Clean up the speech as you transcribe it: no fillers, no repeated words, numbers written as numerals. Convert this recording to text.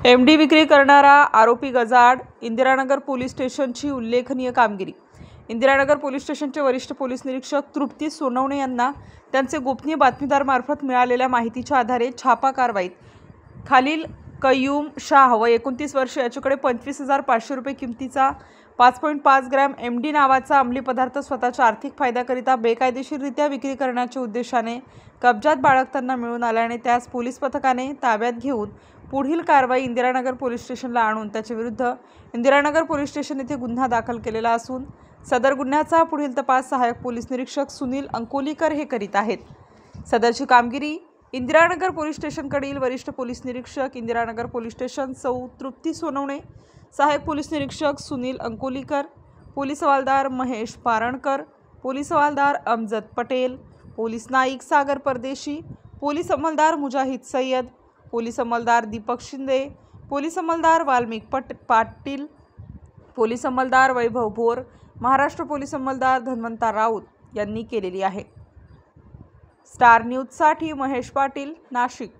MD विक्री करणारा आरोपी गजाआड, इंदिरानगर पोलीस स्टेशनची उल्लेखनीय कामगिरी। इंदिरानगर पोलीस स्टेशनचे वरिष्ठ पोलीस निरीक्षक तृप्ती सोनवणे यांना त्यांचे गोपनीय बातमीदारामार्फत मिळालेल्या माहितीच्या आधारे छापा कारवाईत खालील कय्यूम शाह व 29 वर्षे याच्याकडे 25,500 रुपये किमतीचा 5.5 ग्रॅम एमडी नावाचा अंमली पदार्थ स्वतःच्या आर्थिक फायद्याकरिता बेकायदेशीररित्या विक्री करण्याच्या उद्देशाने कब्जात बाळगताना मिळून आल्याने त्यास पोलीस पथकाने ताब्यात घेऊन पुढील कारवाई इंदिरानगर पोलीस स्टेशनला आणून त्याच्या विरुद्ध इंदिरानगर पोलीस स्टेशन येथे गुन्हा दाखल केलेला असून सदर गुन्ह्याचा पुढील तपास सहाय्यक पोलीस निरीक्षक सुनील अंकोलीकर हे करीत आहेत। सदरची कामगिरी इंदिरानगर पोलीस स्टेशनकडील वरिष्ठ पोलीस निरीक्षक इंदिरानगर पोलीस स्टेशन सौ तृप्ती सोनवणे, सहाय्यक पोलीस निरीक्षक सुनील अंकोलीकर, पोलीस हवालदार महेश पारणकर, पोलीस हवालदार अमजद पटेल, पोलीस नाईक सागर परदेशी, पोलीस अंमलदार मुजाहिद सय्यद, पोलीस अंमलदार दीपक शिंदे, पोलीस अंमलदार वाल्मिक पाटील, पोलीस अंमलदार वैभव भोर, महाराष्ट्र पोलीस अंमलदार धन्वंतर राऊत यांनी केलेली आहे। स्टार न्यूजसाठी महेश पाटील, नाशिक।